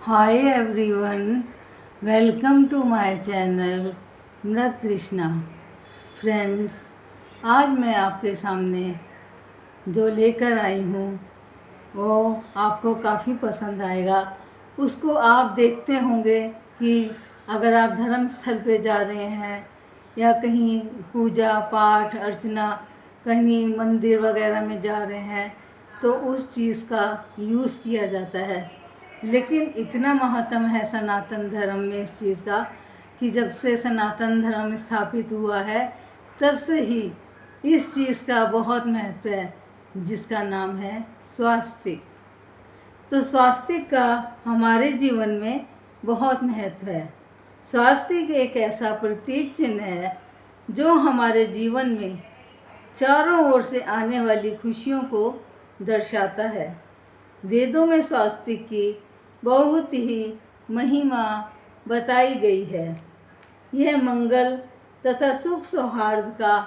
Hi everyone, welcome to my channel Mrit Trishna. Friends, आज मैं आपके सामने जो लेकर आई हूँ वो आपको काफ़ी पसंद आएगा। उसको आप देखते होंगे कि अगर आप धर्म स्थल पे जा रहे हैं या कहीं पूजा पाठ अर्चना कहीं मंदिर वगैरह में जा रहे हैं तो उस चीज़ का यूज़ किया जाता है। लेकिन इतना महत्व है सनातन धर्म में इस चीज़ का कि जब से सनातन धर्म स्थापित हुआ है तब से ही इस चीज़ का बहुत महत्व है, जिसका नाम है स्वास्तिक। तो स्वास्तिक का हमारे जीवन में बहुत महत्व है। स्वास्तिक एक ऐसा प्रतीक चिन्ह है जो हमारे जीवन में चारों ओर से आने वाली खुशियों को दर्शाता है। वेदों में स्वास्तिक की बहुत ही महिमा बताई गई है। यह मंगल तथा सुख सौहार्द का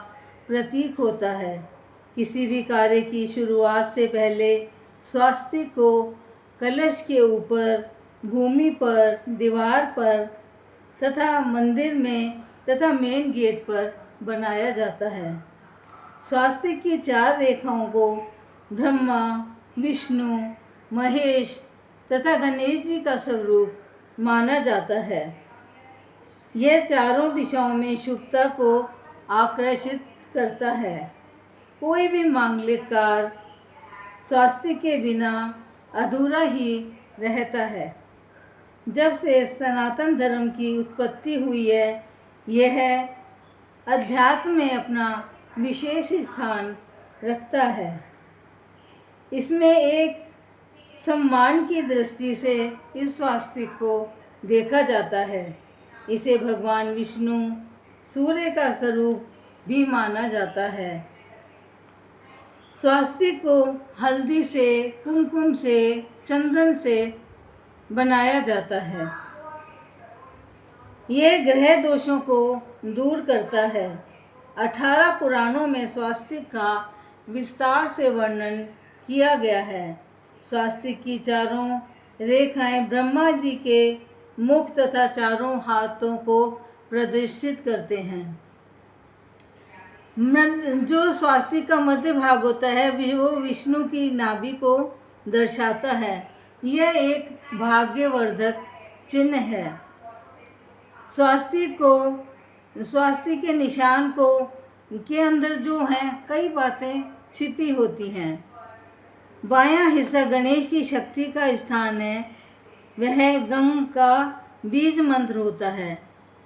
प्रतीक होता है। किसी भी कार्य की शुरुआत से पहले स्वास्तिक को कलश के ऊपर, भूमि पर, दीवार पर तथा मंदिर में तथा मेन गेट पर बनाया जाता है। स्वास्तिक की 4 रेखाओं को ब्रह्मा, विष्णु, महेश तथा गणेश जी का स्वरूप माना जाता है। यह चारों दिशाओं में शुभता को आकर्षित करता है। कोई भी मांगलिक कार्य स्वास्तिक के बिना अधूरा ही रहता है। जब से सनातन धर्म की उत्पत्ति हुई है, यह अध्यात्म में अपना विशेष स्थान रखता है। इसमें एक सम्मान की दृष्टि से इस स्वास्तिक को देखा जाता है। इसे भगवान विष्णु सूर्य का स्वरूप भी माना जाता है। स्वास्तिक को हल्दी से, कुमकुम से, चंदन से बनाया जाता है। यह ग्रह दोषों को दूर करता है। 18 पुराणों में स्वास्तिक का विस्तार से वर्णन किया गया है। स्वास्तिक की चारों रेखाएं ब्रह्मा जी के मुख तथा चारों हाथों को प्रदर्शित करते हैं। जो स्वास्तिक का मध्य भाग होता है वो विष्णु की नाभि को दर्शाता है। यह एक भाग्यवर्धक चिन्ह है। स्वास्तिक के निशान को के अंदर जो हैं कई बातें छिपी होती हैं। बायां हिस्सा गणेश की शक्ति का स्थान है। वह गंग का बीज मंत्र होता है।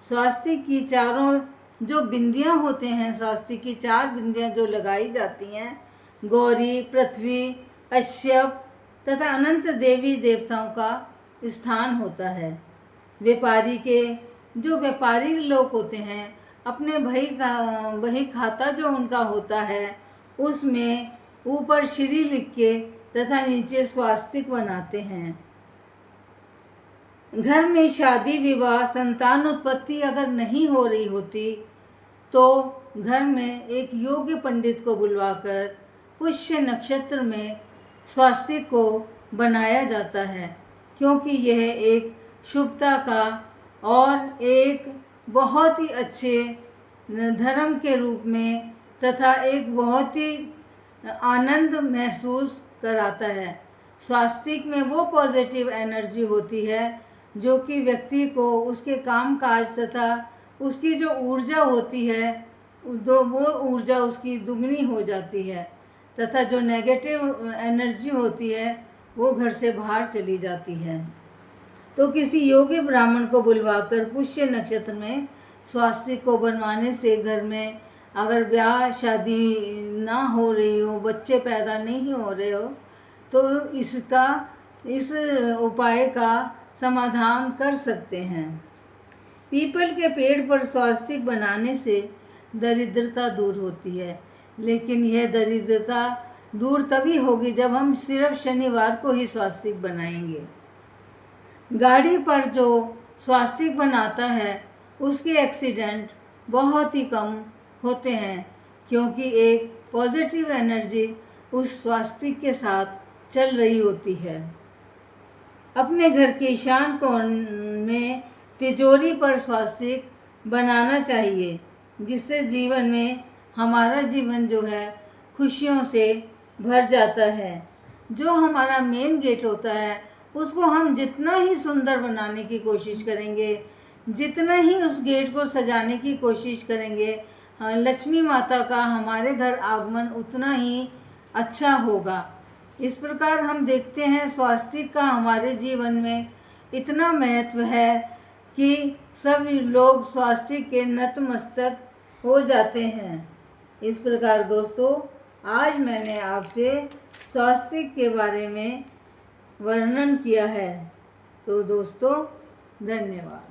स्वास्तिक की चारों जो बिंदियां होते हैं, स्वास्तिक की 4 बिंदियां जो लगाई जाती हैं, गौरी, पृथ्वी, अश्यप तथा अनंत देवी देवताओं का स्थान होता है। व्यापारी लोग होते हैं, अपने बही खाता जो उनका होता है उसमें ऊपर श्री लिख के तथा नीचे स्वास्तिक बनाते हैं। घर में शादी विवाह संतान उत्पत्ति अगर नहीं हो रही होती तो घर में एक योग्य पंडित को बुलवाकर पुष्य नक्षत्र में स्वास्तिक को बनाया जाता है, क्योंकि यह एक शुभता का और एक बहुत ही अच्छे धर्म के रूप में तथा एक बहुत ही आनंद महसूस कराता है। स्वास्तिक में वो पॉजिटिव एनर्जी होती है जो कि व्यक्ति को उसके काम काज तथा उसकी जो ऊर्जा होती है वो ऊर्जा उसकी दुगनी हो जाती है तथा जो नेगेटिव एनर्जी होती है वो घर से बाहर चली जाती है। तो किसी योग्य ब्राह्मण को बुलवाकर पुष्य नक्षत्र में स्वास्तिक को बनवाने से घर में अगर ब्याह शादी ना हो रही हो, बच्चे पैदा नहीं हो रहे हो, तो इस उपाय का समाधान कर सकते हैं। पीपल के पेड़ पर स्वास्तिक बनाने से दरिद्रता दूर होती है, लेकिन यह दरिद्रता दूर तभी होगी जब हम सिर्फ शनिवार को ही स्वास्तिक बनाएंगे। गाड़ी पर जो स्वास्तिक बनाता है उसके एक्सीडेंट बहुत ही कम होते हैं, क्योंकि एक पॉजिटिव एनर्जी उस स्वास्तिक के साथ चल रही होती है। अपने घर के ईशान कोण में तिजोरी पर स्वास्तिक बनाना चाहिए, जिससे जीवन में हमारा जीवन जो है खुशियों से भर जाता है। जो हमारा मेन गेट होता है उसको हम जितना ही सुंदर बनाने की कोशिश करेंगे, जितना ही उस गेट को सजाने की कोशिश करेंगे, लक्ष्मी माता का हमारे घर आगमन उतना ही अच्छा होगा। इस प्रकार हम देखते हैं स्वास्तिक का हमारे जीवन में इतना महत्व है कि सब लोग स्वास्तिक के नतमस्तक हो जाते हैं। इस प्रकार दोस्तों, आज मैंने आपसे स्वास्तिक के बारे में वर्णन किया है। तो दोस्तों, धन्यवाद।